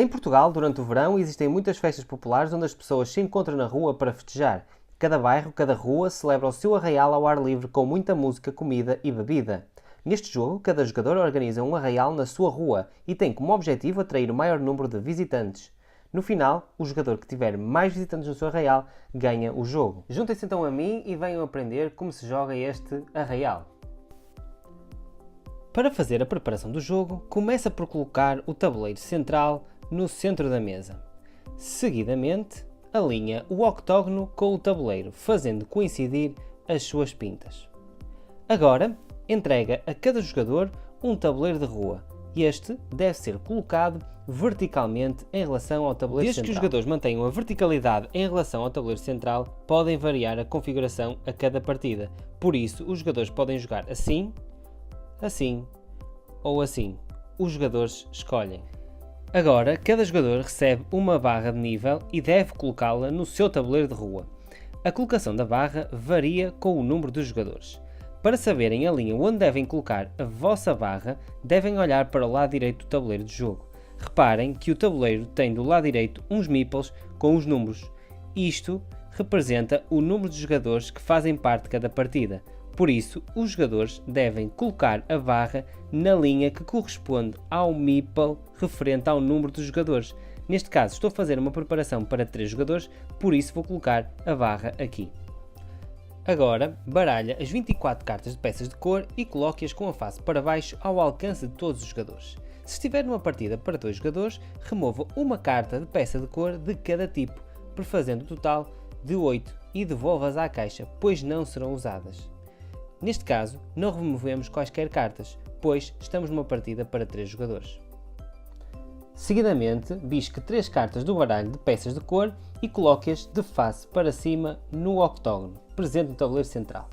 Em Portugal, durante o verão, existem muitas festas populares onde as pessoas se encontram na rua para festejar. Cada bairro, cada rua celebra o seu arraial ao ar livre com muita música, comida e bebida. Neste jogo, cada jogador organiza um arraial na sua rua e tem como objetivo atrair o maior número de visitantes. No final, o jogador que tiver mais visitantes no seu arraial ganha o jogo. Juntem-se então a mim e venham aprender como se joga este arraial. Para fazer a preparação do jogo, começa por colocar o tabuleiro central no centro da mesa. Seguidamente, alinha o octógono com o tabuleiro, fazendo coincidir as suas pintas. Agora, entrega a cada jogador um tabuleiro de rua. Este deve ser colocado verticalmente em relação ao tabuleiro central. Desde que os jogadores mantenham a verticalidade em relação ao tabuleiro central, podem variar a configuração a cada partida. Por isso, os jogadores podem jogar assim, assim ou assim. Os jogadores escolhem. Agora, cada jogador recebe uma barra de nível e deve colocá-la no seu tabuleiro de rua. A colocação da barra varia com o número dos jogadores. Para saberem a linha onde devem colocar a vossa barra, devem olhar para o lado direito do tabuleiro de jogo. Reparem que o tabuleiro tem do lado direito uns meeples com os números. Isto representa o número de jogadores que fazem parte de cada partida. Por isso, os jogadores devem colocar a barra na linha que corresponde ao meeple referente ao número de jogadores. Neste caso, estou a fazer uma preparação para 3 jogadores, por isso vou colocar a barra aqui. Agora, baralha as 24 cartas de peças de cor e coloque-as com a face para baixo ao alcance de todos os jogadores. Se estiver numa partida para 2 jogadores, remova uma carta de peça de cor de cada tipo, prefazendo o total de 8 e devolva-as à caixa, pois não serão usadas. Neste caso, não removemos quaisquer cartas, pois estamos numa partida para 3 jogadores. Seguidamente, bisque 3 cartas do baralho de peças de cor e coloque-as de face para cima no octógono, presente no tabuleiro central.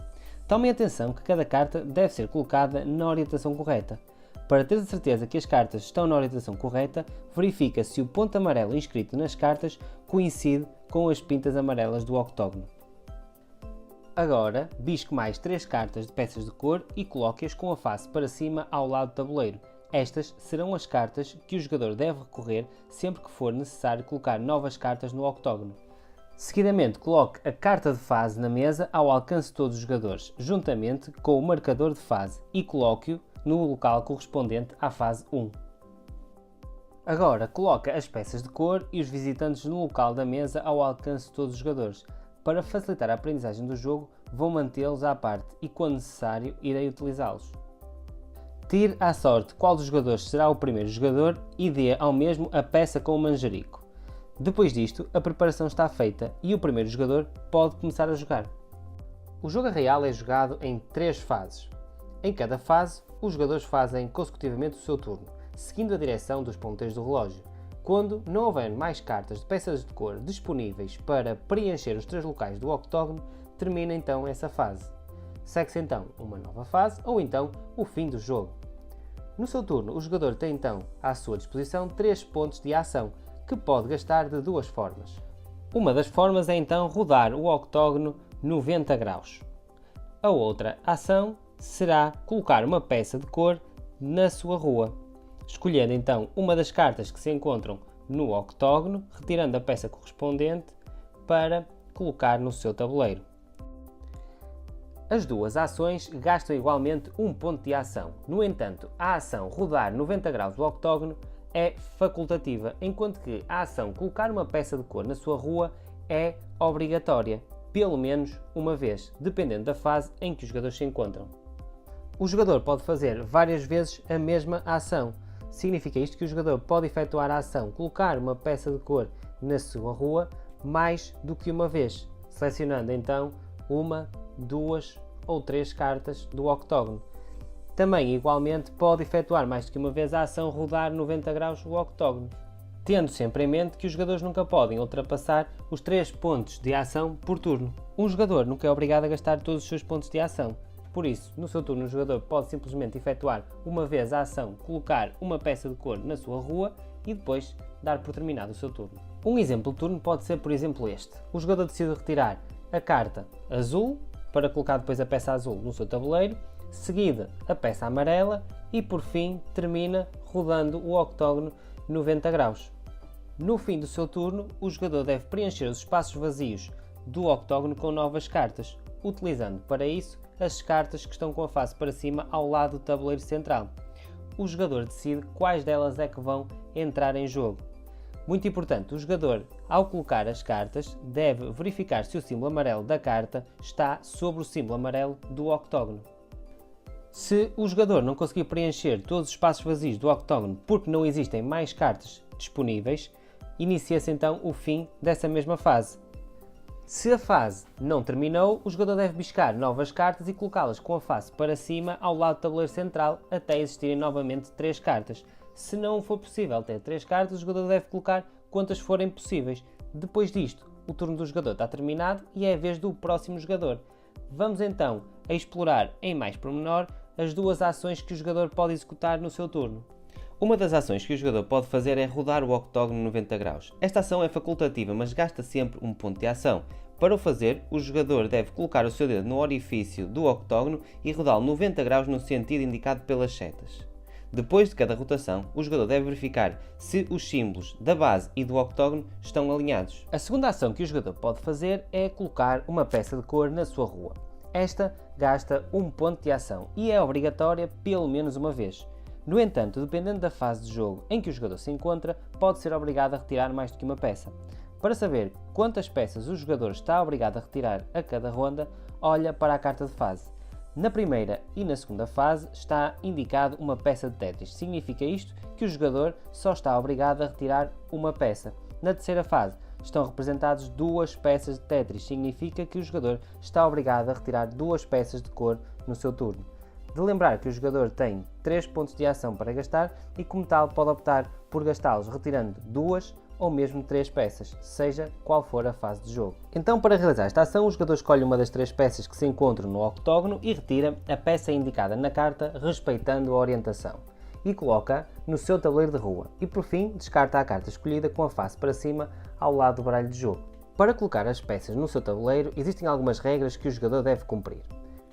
Tomem atenção que cada carta deve ser colocada na orientação correta. Para ter a certeza que as cartas estão na orientação correta, verifica se o ponto amarelo inscrito nas cartas coincide com as pintas amarelas do octógono. Agora, bisque mais 3 cartas de peças de cor e coloque-as com a face para cima ao lado do tabuleiro. Estas serão as cartas que o jogador deve recorrer sempre que for necessário colocar novas cartas no octógono. Seguidamente, coloque a carta de fase na mesa ao alcance de todos os jogadores, juntamente com o marcador de fase, e coloque-o no local correspondente à fase 1. Agora, coloque as peças de cor e os visitantes no local da mesa ao alcance de todos os jogadores. Para facilitar a aprendizagem do jogo, vou mantê-los à parte e, quando necessário, irei utilizá-los. Tire à sorte qual dos jogadores será o primeiro jogador e dê ao mesmo a peça com o manjerico. Depois disto, a preparação está feita e o primeiro jogador pode começar a jogar. O jogo arraial é jogado em 3 fases. Em cada fase, os jogadores fazem consecutivamente o seu turno, seguindo a direção dos ponteiros do relógio. Quando não houver mais cartas de peças de cor disponíveis para preencher os 3 locais do octógono, termina então essa fase. Segue-se então uma nova fase ou então o fim do jogo. No seu turno, o jogador tem então à sua disposição 3 pontos de ação, que pode gastar de 2 formas. Uma das formas é então rodar o octógono 90 graus. A outra ação será colocar uma peça de cor na sua rua, escolhendo então uma das cartas que se encontram no octógono, retirando a peça correspondente para colocar no seu tabuleiro. As duas ações gastam igualmente 1 ponto de ação. No entanto, a ação rodar 90 graus do octógono é facultativa, enquanto que a ação colocar uma peça de cor na sua rua é obrigatória, pelo menos uma vez, dependendo da fase em que os jogadores se encontram. O jogador pode fazer várias vezes a mesma ação. Significa isto que o jogador pode efetuar a ação colocar uma peça de cor na sua rua mais do que uma vez, selecionando então 1, 2 ou 3 cartas do octógono. Também, igualmente, pode efetuar mais do que uma vez a ação rodar 90 graus o octógono, tendo sempre em mente que os jogadores nunca podem ultrapassar os 3 pontos de ação por turno. Um jogador nunca é obrigado a gastar todos os seus pontos de ação. Por isso, no seu turno, o jogador pode simplesmente efetuar uma vez a ação, colocar uma peça de cor na sua rua e depois dar por terminado o seu turno. Um exemplo de turno pode ser, por exemplo, este. O jogador decide retirar a carta azul para colocar depois a peça azul no seu tabuleiro, seguida a peça amarela e, por fim, termina rodando o octógono 90 graus. No fim do seu turno, o jogador deve preencher os espaços vazios do octógono com novas cartas, utilizando para isso as cartas que estão com a face para cima ao lado do tabuleiro central. O jogador decide quais delas é que vão entrar em jogo. Muito importante, o jogador, ao colocar as cartas, deve verificar se o símbolo amarelo da carta está sobre o símbolo amarelo do octógono. Se o jogador não conseguir preencher todos os espaços vazios do octógono porque não existem mais cartas disponíveis, inicia-se então o fim dessa mesma fase. Se a fase não terminou, o jogador deve buscar novas cartas e colocá-las com a face para cima ao lado do tabuleiro central até existirem novamente 3 cartas. Se não for possível ter 3 cartas, o jogador deve colocar quantas forem possíveis. Depois disto, o turno do jogador está terminado e é a vez do próximo jogador. Vamos então a explorar em mais pormenor as duas ações que o jogador pode executar no seu turno. Uma das ações que o jogador pode fazer é rodar o octógono 90 graus. Esta ação é facultativa, mas gasta sempre um ponto de ação. Para o fazer, o jogador deve colocar o seu dedo no orifício do octógono e rodá-lo 90 graus no sentido indicado pelas setas. Depois de cada rotação, o jogador deve verificar se os símbolos da base e do octógono estão alinhados. A segunda ação que o jogador pode fazer é colocar uma peça de cor na sua rua. Esta gasta um ponto de ação e é obrigatória pelo menos uma vez. No entanto, dependendo da fase de jogo em que o jogador se encontra, pode ser obrigado a retirar mais do que uma peça. Para saber quantas peças o jogador está obrigado a retirar a cada ronda, olha para a carta de fase. Na primeira e na segunda fase está indicado uma peça de Tetris. Significa isto que o jogador só está obrigado a retirar uma peça. Na terceira fase estão representadas 2 peças de Tetris. Significa que o jogador está obrigado a retirar 2 peças de cor no seu turno. De lembrar que o jogador tem 3 pontos de ação para gastar e, como tal, pode optar por gastá-los retirando 2 ou mesmo 3 peças, seja qual for a fase de jogo. Então, para realizar esta ação, o jogador escolhe uma das 3 peças que se encontram no octógono e retira a peça indicada na carta, respeitando a orientação, e coloca no seu tabuleiro de rua. E, por fim, descarta a carta escolhida com a face para cima ao lado do baralho de jogo. Para colocar as peças no seu tabuleiro, existem algumas regras que o jogador deve cumprir.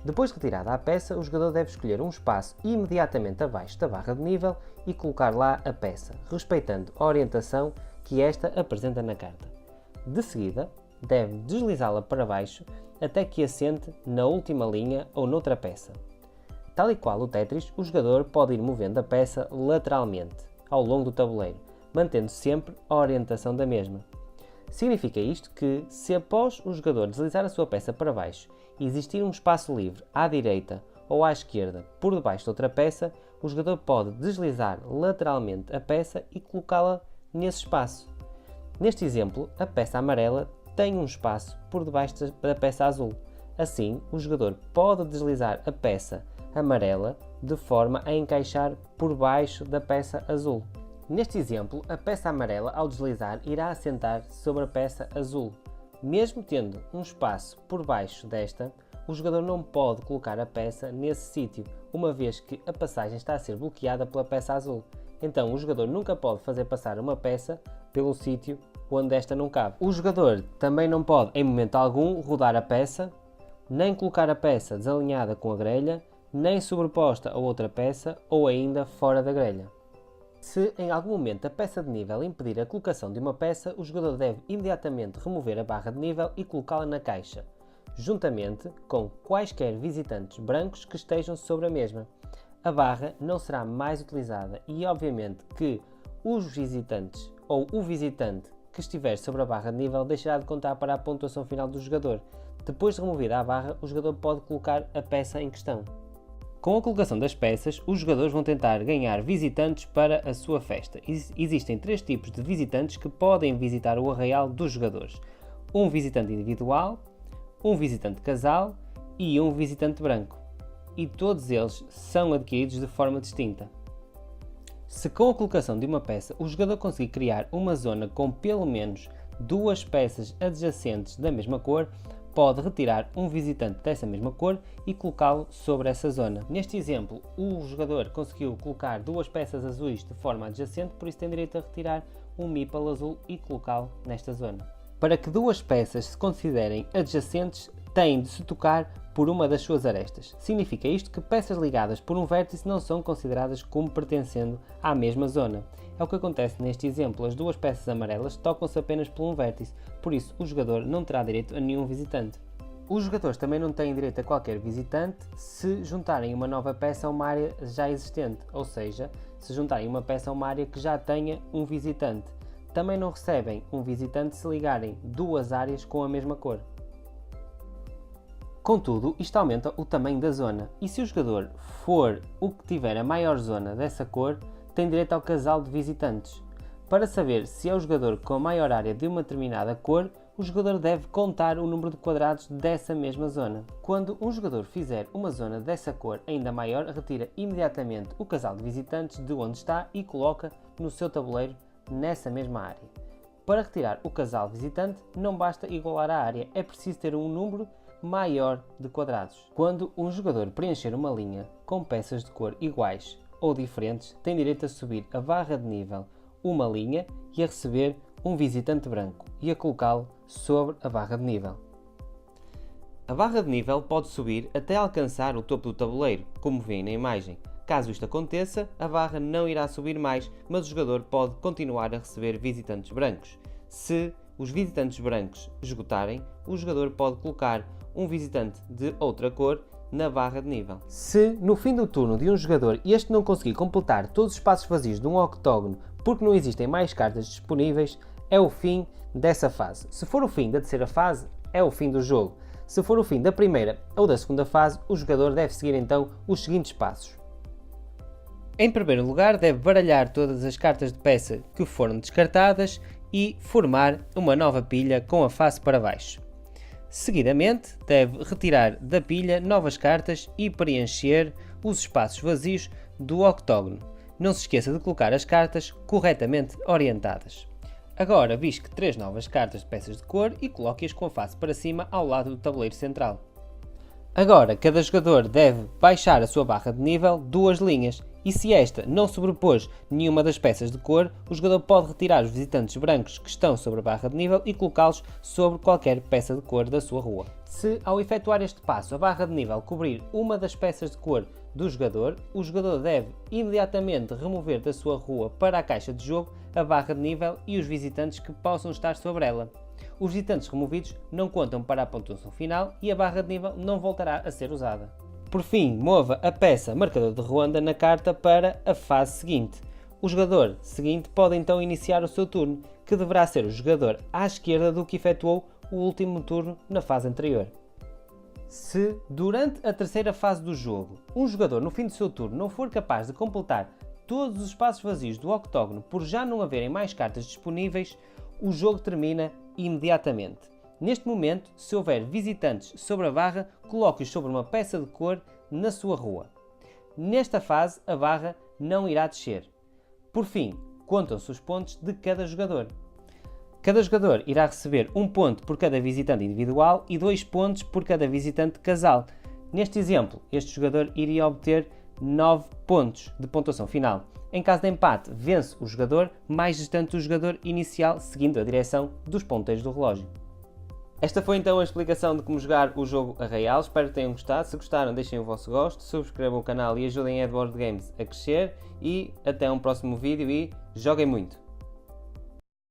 Depois de retirada a peça, o jogador deve escolher um espaço imediatamente abaixo da barra de nível e colocar lá a peça, respeitando a orientação que esta apresenta na carta. De seguida, deve deslizá-la para baixo até que assente na última linha ou noutra peça. Tal e qual o Tetris, o jogador pode ir movendo a peça lateralmente ao longo do tabuleiro, mantendo sempre a orientação da mesma. Significa isto que, se após o jogador deslizar a sua peça para baixo e existir um espaço livre à direita ou à esquerda por debaixo de outra peça, o jogador pode deslizar lateralmente a peça e colocá-la nesse espaço. Neste exemplo, a peça amarela tem um espaço por debaixo da peça azul. Assim, o jogador pode deslizar a peça amarela de forma a encaixar por baixo da peça azul. Neste exemplo, a peça amarela, ao deslizar, irá assentar sobre a peça azul. Mesmo tendo um espaço por baixo desta, o jogador não pode colocar a peça nesse sítio, uma vez que a passagem está a ser bloqueada pela peça azul. Então, o jogador nunca pode fazer passar uma peça pelo sítio onde esta não cabe. O jogador também não pode, em momento algum, rodar a peça, nem colocar a peça desalinhada com a grelha, nem sobreposta a outra peça ou ainda fora da grelha. Se em algum momento a peça de nível impedir a colocação de uma peça, o jogador deve imediatamente remover a barra de nível e colocá-la na caixa, juntamente com quaisquer visitantes brancos que estejam sobre a mesma. A barra não será mais utilizada e, obviamente, que os visitantes ou o visitante que estiver sobre a barra de nível deixará de contar para a pontuação final do jogador. Depois de removida a barra, o jogador pode colocar a peça em questão. Com a colocação das peças, os jogadores vão tentar ganhar visitantes para a sua festa. Existem 3 tipos de visitantes que podem visitar o arraial dos jogadores: um visitante individual, um visitante casal e um visitante branco. E todos eles são adquiridos de forma distinta. Se com a colocação de uma peça o jogador conseguir criar uma zona com pelo menos 2 peças adjacentes da mesma cor, pode retirar um visitante dessa mesma cor e colocá-lo sobre essa zona. Neste exemplo, o jogador conseguiu colocar 2 peças azuis de forma adjacente, por isso tem direito a retirar um meeple azul e colocá-lo nesta zona. Para que 2 peças se considerem adjacentes, têm de se tocar por uma das suas arestas. Significa isto que peças ligadas por um vértice não são consideradas como pertencendo à mesma zona. É o que acontece neste exemplo, as duas peças amarelas tocam-se apenas por um vértice, por isso o jogador não terá direito a nenhum visitante. Os jogadores também não têm direito a qualquer visitante se juntarem uma nova peça a uma área já existente, ou seja, se juntarem uma peça a uma área que já tenha um visitante. Também não recebem um visitante se ligarem duas áreas com a mesma cor. Contudo, isto aumenta o tamanho da zona, e se o jogador for o que tiver a maior zona dessa cor, tem direito ao casal de visitantes. Para saber se é o jogador com a maior área de uma determinada cor, o jogador deve contar o número de quadrados dessa mesma zona. Quando um jogador fizer uma zona dessa cor ainda maior, retira imediatamente o casal de visitantes de onde está e coloca no seu tabuleiro nessa mesma área. Para retirar o casal visitante, não basta igualar a área, é preciso ter um número maior de quadrados. Quando um jogador preencher uma linha com peças de cor iguais ou diferentes, tem direito a subir a barra de nível uma linha e a receber um visitante branco e a colocá-lo sobre a barra de nível. A barra de nível pode subir até alcançar o topo do tabuleiro, como vêem na imagem. Caso isto aconteça, a barra não irá subir mais, mas o jogador pode continuar a receber visitantes brancos. Se os visitantes brancos esgotarem, o jogador pode colocar um visitante de outra cor na barra de nível. Se no fim do turno de um jogador este não conseguir completar todos os espaços vazios de um octógono porque não existem mais cartas disponíveis, é o fim dessa fase. Se for o fim da terceira fase, é o fim do jogo. Se for o fim da primeira ou da segunda fase, o jogador deve seguir então os seguintes passos. Em primeiro lugar, deve baralhar todas as cartas de peça que foram descartadas e formar uma nova pilha com a face para baixo. Seguidamente, deve retirar da pilha novas cartas e preencher os espaços vazios do octógono. Não se esqueça de colocar as cartas corretamente orientadas. Agora bisque 3 novas cartas de peças de cor e coloque-as com a face para cima ao lado do tabuleiro central. Agora, cada jogador deve baixar a sua barra de nível 2 linhas e se esta não sobrepôs nenhuma das peças de cor, o jogador pode retirar os visitantes brancos que estão sobre a barra de nível e colocá-los sobre qualquer peça de cor da sua rua. Se ao efetuar este passo a barra de nível cobrir uma das peças de cor do jogador, o jogador deve imediatamente remover da sua rua para a caixa de jogo a barra de nível e os visitantes que possam estar sobre ela. Os visitantes removidos não contam para a pontuação final e a barra de nível não voltará a ser usada. Por fim, mova a peça marcador de ronda na carta para a fase seguinte. O jogador seguinte pode então iniciar o seu turno, que deverá ser o jogador à esquerda do que efetuou o último turno na fase anterior. Se, durante a terceira fase do jogo, um jogador no fim do seu turno não for capaz de completar todos os espaços vazios do octógono por já não haverem mais cartas disponíveis, o jogo termina imediatamente. Neste momento, se houver visitantes sobre a barra, coloque-os sobre uma peça de cor na sua rua. Nesta fase, a barra não irá descer. Por fim, contam-se os pontos de cada jogador. Cada jogador irá receber 1 ponto por cada visitante individual e 2 pontos por cada visitante casal. Neste exemplo, este jogador iria obter 9 pontos de pontuação final. Em caso de empate, vence o jogador mais distante do jogador inicial, seguindo a direção dos ponteiros do relógio. Esta foi então a explicação de como jogar o jogo Arraial. Espero que tenham gostado. Se gostaram, deixem o vosso gosto, subscrevam o canal e ajudem a Edward Games a crescer. E até um próximo vídeo e joguem muito!